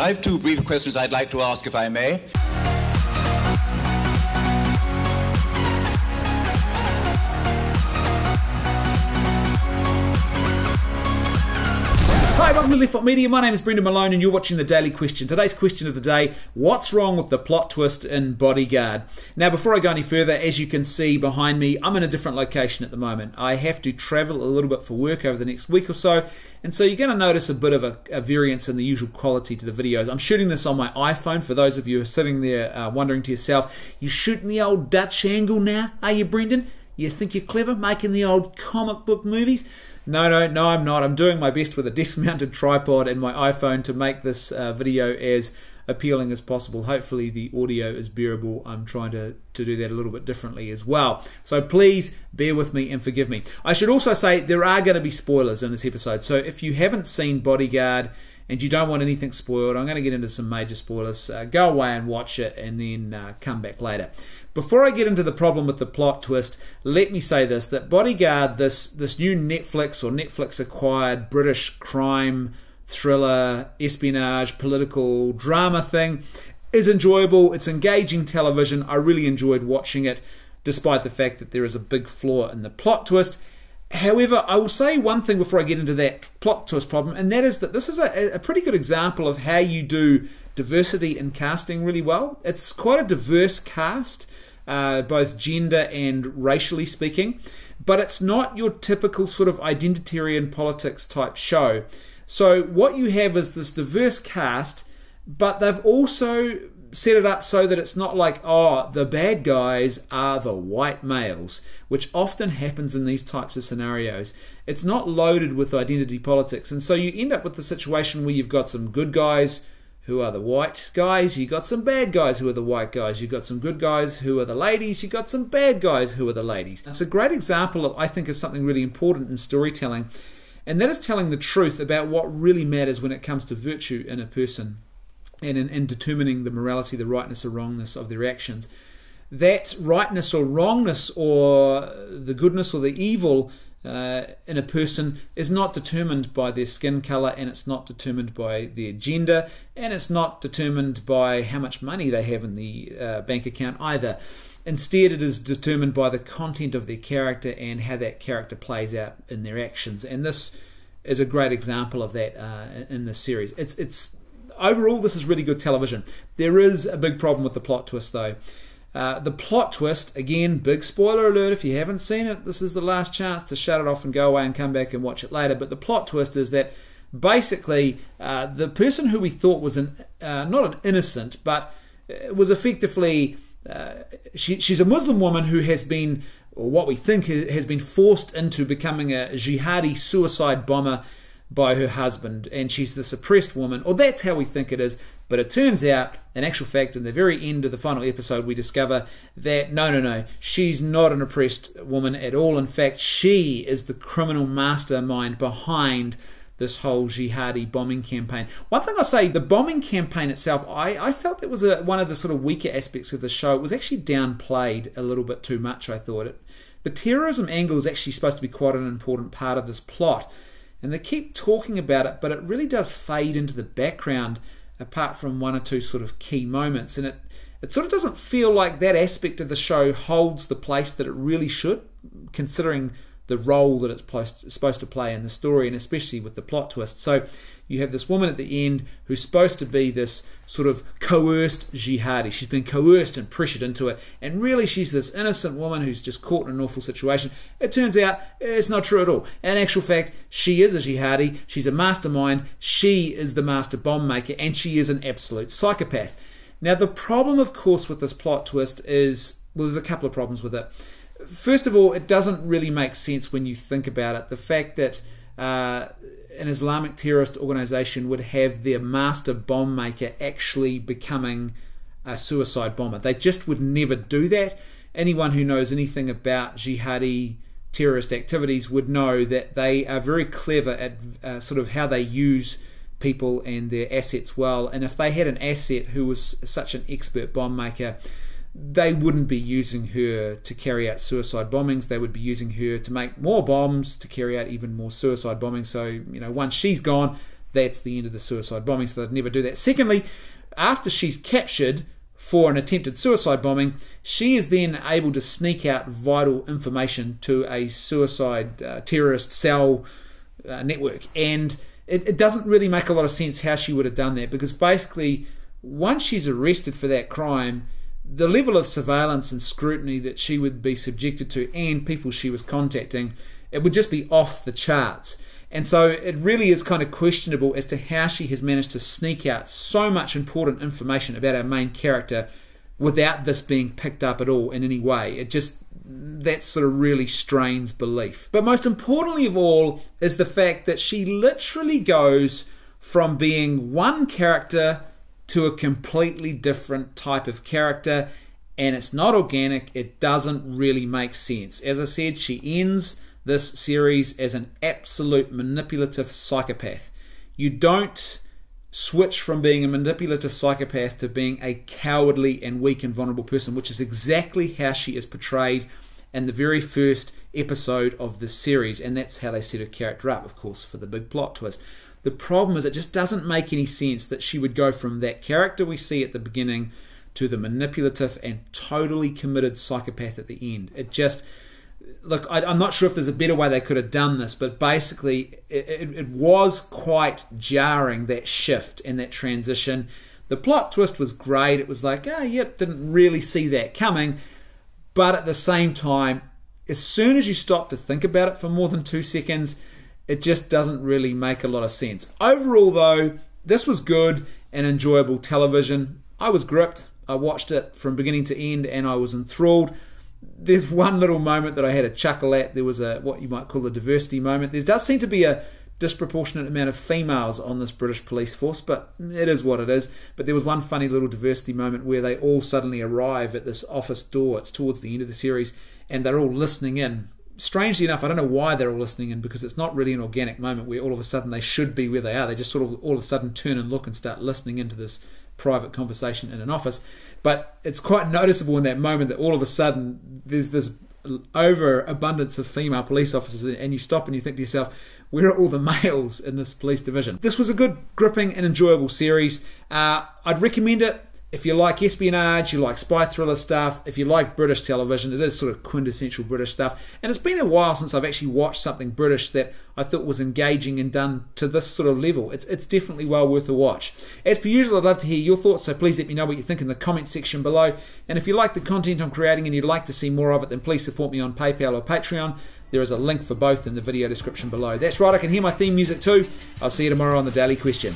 I have two brief questions I'd like to ask, if I may. Hi, welcome to Left Foot Media. My name is Brendan Malone and you're watching The Daily Question. Today's question of the day: what's wrong with the plot twist in Bodyguard? Now, before I go any further, as you can see behind me, I'm in a different location at the moment. I have to travel a little bit for work over the next week or so, and so you're going to notice a bit of a variance in the usual quality to the videos. I'm shooting this on my iPhone. For those of you who are sitting there wondering to yourself, you shooting the old Dutch angle now, are you, Brendan? You think you're clever, making the old comic book movies? No, I'm not. I'm doing my best with a desk-mounted tripod and my iPhone to make this video as appealing as possible. Hopefully the audio is bearable. I'm trying to do that a little bit differently as well. So please bear with me and forgive me. I should also say there are going to be spoilers in this episode. So if you haven't seen Bodyguard and you don't want anything spoiled, I'm going to get into some major spoilers. Go away and watch it and then come back later. Before I get into the problem with the plot twist, let me say this, that Bodyguard, this new Netflix or Netflix-acquired British crime, thriller, espionage, political drama thing, is enjoyable. It's engaging television. I really enjoyed watching it, despite the fact that there is a big flaw in the plot twist. However, I will say one thing before I get into that plot twist problem, and that is that this is a pretty good example of how you do diversity in casting really well. It's quite a diverse cast, both gender and racially speaking, but it's not your typical sort of identitarian politics type show. So what you have is this diverse cast, but they've also set it up so that it's not like, oh, the bad guys are the white males, which often happens in these types of scenarios. It's not loaded with identity politics, and so you end up with the situation where you've got some good guys who are the white guys, you've got some bad guys who are the white guys, you've got some good guys who are the ladies, you've got some bad guys who are the ladies. It's a great example of, I think, of something really important in storytelling, and that is telling the truth about what really matters when it comes to virtue in a person, and in determining the morality, the rightness or wrongness of their actions. That rightness or wrongness, or the goodness or the evil in a person, is not determined by their skin color, and it's not determined by their gender, and it's not determined by how much money they have in the bank account either. Instead, it is determined by the content of their character and how that character plays out in their actions. And this is a great example of that in this series. Overall, this is really good television. There is a big problem with the plot twist, though. The plot twist, again, big spoiler alert, if you haven't seen it, this is the last chance to shut it off and go away and come back and watch it later. But the plot twist is that basically the person who we thought was not an innocent, but was effectively, she's a Muslim woman who has been, or what we think has been forced into becoming a jihadi suicide bomber by her husband, and she's this oppressed woman, or that's how we think it is. But it turns out, in actual fact, in the very end of the final episode, we discover that no, she's not an oppressed woman at all. In fact, she is the criminal mastermind behind this whole jihadi bombing campaign. One thing I'll say, the bombing campaign itself, I felt it was one of the sort of weaker aspects of the show. It was actually downplayed a little bit too much, I thought. The terrorism angle is actually supposed to be quite an important part of this plot, and they keep talking about it, but it really does fade into the background apart from one or two sort of key moments. And it sort of doesn't feel like that aspect of the show holds the place that it really should, considering the role that it's supposed to play in the story, and especially with the plot twist. So you have this woman at the end who's supposed to be this sort of coerced jihadi. She's been coerced and pressured into it, and really she's this innocent woman who's just caught in an awful situation. It turns out it's not true at all. In actual fact, she is a jihadi, she's a mastermind, she is the master bomb maker, and she is an absolute psychopath. Now the problem, of course, with this plot twist is, well, there's a couple of problems with it. First of all, it doesn't really make sense when you think about it. The fact that an Islamic terrorist organization would have their master bomb maker actually becoming a suicide bomber. They just would never do that. Anyone who knows anything about jihadi terrorist activities would know that they are very clever at sort of how they use people and their assets well. And if they had an asset who was such an expert bomb maker, they wouldn't be using her to carry out suicide bombings. They would be using her to make more bombs, to carry out even more suicide bombings. So, you know, once she's gone, that's the end of the suicide bombing, so they'd never do that. Secondly, after she's captured for an attempted suicide bombing, she is then able to sneak out vital information to a suicide terrorist cell network. And it doesn't really make a lot of sense how she would have done that, because basically once she's arrested for that crime, the level of surveillance and scrutiny that she would be subjected to and people she was contacting, it would just be off the charts. And so it really is kind of questionable as to how she has managed to sneak out so much important information about our main character without this being picked up at all in any way. It just, that sort of really strains belief. But most importantly of all is the fact that she literally goes from being one character to a completely different type of character, and it's not organic. It doesn't really make sense. As I said, she ends this series as an absolute manipulative psychopath. You don't switch from being a manipulative psychopath to being a cowardly and weak and vulnerable person, which is exactly how she is portrayed in the very first episode of this series, and that's how they set her character up, of course, for the big plot twist. The problem is it just doesn't make any sense that she would go from that character we see at the beginning to the manipulative and totally committed psychopath at the end. It just... Look, I'm not sure if there's a better way they could have done this, but basically it was quite jarring, that shift and that transition. The plot twist was great. It was like, oh, yep, didn't really see that coming. But at the same time, as soon as you stop to think about it for more than 2 seconds, it just doesn't really make a lot of sense. Overall, though, this was good and enjoyable television. I was gripped. I watched it from beginning to end and I was enthralled. There's one little moment that I had a chuckle at. There was a what you might call a diversity moment. There does seem to be a disproportionate amount of females on this British police force, but it is what it is. But there was one funny little diversity moment where they all suddenly arrive at this office door. It's towards the end of the series, and they're all listening in. Strangely enough, I don't know why they're all listening in, because it's not really an organic moment where all of a sudden they should be where they are. They just sort of all of a sudden turn and look and start listening into this private conversation in an office. But it's quite noticeable in that moment that all of a sudden there's this overabundance of female police officers, and you stop and you think to yourself, where are all the males in this police division? This was a good, gripping and enjoyable series. I'd recommend it if you like espionage, you like spy thriller stuff, if you like British television. It is sort of quintessential British stuff. And it's been a while since I've actually watched something British that I thought was engaging and done to this sort of level. It's definitely well worth a watch. As per usual, I'd love to hear your thoughts, so please let me know what you think in the comment section below. And if you like the content I'm creating and you'd like to see more of it, then please support me on PayPal or Patreon. There is a link for both in the video description below. That's right, I can hear my theme music too. I'll see you tomorrow on The Daily Question.